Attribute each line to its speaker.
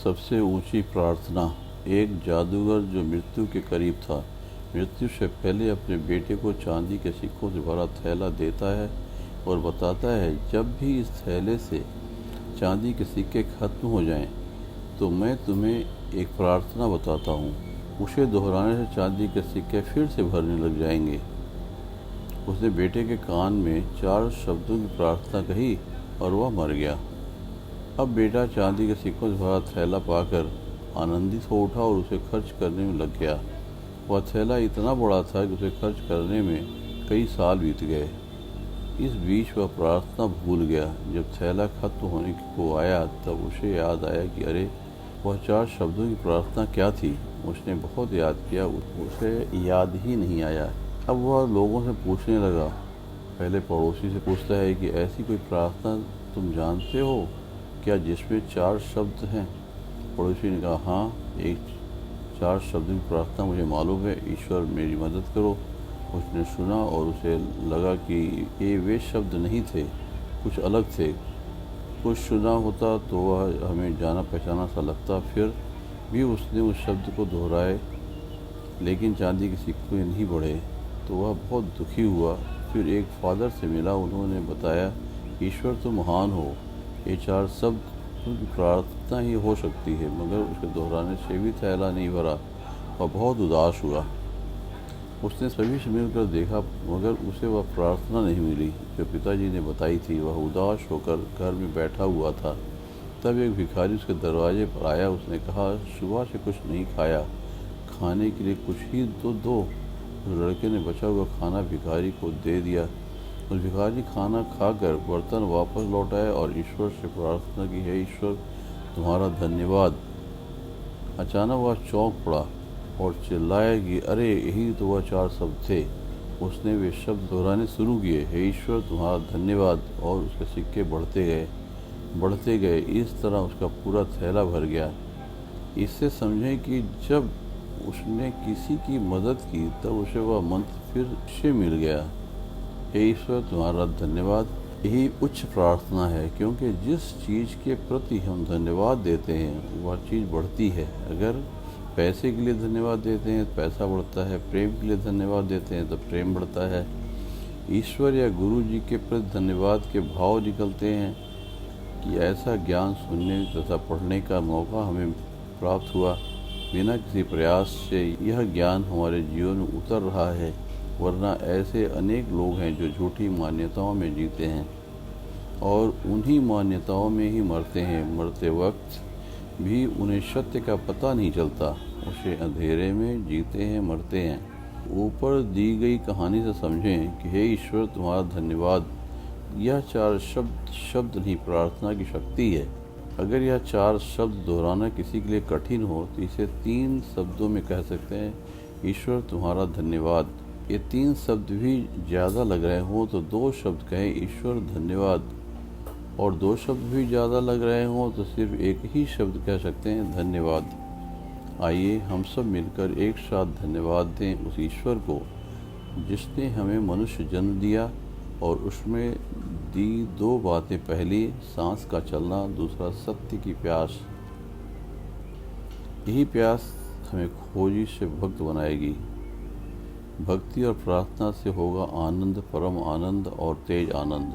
Speaker 1: सबसे ऊंची प्रार्थना। एक जादूगर जो मृत्यु के करीब था, मृत्यु से पहले अपने बेटे को चांदी के सिक्कों से भरा थैला देता है और बताता है, जब भी इस थैले से चांदी के सिक्के खत्म हो जाएं, तो मैं तुम्हें एक प्रार्थना बताता हूँ। उसे दोहराने से चांदी के सिक्के फिर से भरने लग जाएंगे। उसने बेटे के कान में 4 शब्दों की प्रार्थना कही और वह मर गया। अब बेटा चांदी के सिक्कों से भरा थैला पाकर आनंदित हो उठा और उसे खर्च करने में लग गया। वह थैला इतना बड़ा था कि उसे खर्च करने में कई साल बीत गए। इस बीच वह प्रार्थना भूल गया। जब थैला खत्म होने को आया तब उसे याद आया कि अरे, वह 4 शब्दों की प्रार्थना क्या थी। उसने बहुत याद किया, उसे याद ही नहीं आया। अब वह लोगों से पूछने लगा। पहले पड़ोसी से पूछता है कि ऐसी कोई प्रार्थना तुम जानते हो क्या जिसमें 4 शब्द हैं। पड़ोसी ने कहा, हाँ, एक 4 शब्दों की प्रार्थना मुझे मालूम है, ईश्वर मेरी मदद करो। उसने सुना और उसे लगा कि ये वे शब्द नहीं थे, कुछ अलग थे। कुछ सुना होता तो वह हमें जाना पहचाना सा लगता। फिर भी उसने उस शब्द को दोहराए, लेकिन चांदी के सिक्के नहीं बढ़े। तो वह बहुत दुखी हुआ। फिर एक फादर से मिला। उन्होंने बताया, ईश्वर तो महान हो, ये 4 शब्द की प्रार्थना ही हो सकती है। मगर उसके दोहराने से भी थैला नहीं भरा। वह बहुत उदास हुआ। उसने सभी से मिलकर देखा, मगर उसे वह प्रार्थना नहीं मिली जो पिताजी ने बताई थी। वह उदास होकर घर में बैठा हुआ था। तब एक भिखारी उसके दरवाजे पर आया। उसने कहा, सुबह से कुछ नहीं खाया, खाने के लिए कुछ ही तो दो। उस लड़के ने बचा हुआ खाना भिखारी को दे दिया। उस भिखारी खाना खाकर बर्तन वापस लौटाया और ईश्वर से प्रार्थना की, है ईश्वर, तुम्हारा धन्यवाद। अचानक वह चौंक पड़ा और चिल्लाया कि अरे, यही तो वह 4 शब्द थे। उसने वे शब्द दोहराने शुरू किए, हे ईश्वर, तुम्हारा धन्यवाद। और उसके सिक्के बढ़ते गए। इस तरह उसका पूरा थैला भर गया। इससे समझें कि जब उसने किसी की मदद की तब उसे वह मंत्र फिर से मिल गया, हे ईश्वर, तुम्हारा धन्यवाद। यही उच्च प्रार्थना है, क्योंकि जिस चीज़ के प्रति हम धन्यवाद देते हैं वह चीज़ बढ़ती है। अगर पैसे के लिए धन्यवाद देते हैं तो पैसा बढ़ता है, प्रेम के लिए धन्यवाद देते हैं तो प्रेम बढ़ता है। ईश्वर या गुरु जी के प्रति धन्यवाद के भाव निकलते हैं कि ऐसा ज्ञान सुनने तथा पढ़ने का मौका हमें प्राप्त हुआ। बिना किसी प्रयास से यह ज्ञान हमारे जीवन में उतर रहा है, वरना ऐसे अनेक लोग हैं जो झूठी मान्यताओं में जीते हैं और उन्हीं मान्यताओं में ही मरते हैं। मरते वक्त भी उन्हें सत्य का पता नहीं चलता, उसे अंधेरे में जीते हैं, मरते हैं। ऊपर दी गई कहानी से समझें कि हे ईश्वर, तुम्हारा धन्यवाद। यह 4 शब्द नहीं, प्रार्थना की शक्ति है। अगर यह 4 शब्द दोहराना किसी के लिए कठिन हो तो इसे 3 शब्दों में कह सकते हैं, ईश्वर, तुम्हारा धन्यवाद। ये 3 शब्द भी ज़्यादा लग रहे हों तो 2 शब्द कहें, ईश्वर धन्यवाद। और 2 शब्द भी ज़्यादा लग रहे हों तो सिर्फ एक ही शब्द कह सकते हैं, धन्यवाद। आइए हम सब मिलकर एक साथ धन्यवाद दें उस ईश्वर को जिसने हमें मनुष्य जन्म दिया और उसमें दी 2 बातें, पहली सांस का चलना, दूसरा सत्य की प्यास। यही प्यास हमें खोजी से भक्त बनाएगी। भक्ति और प्रार्थना से होगा आनंद, परम आनंद और तेज आनंद।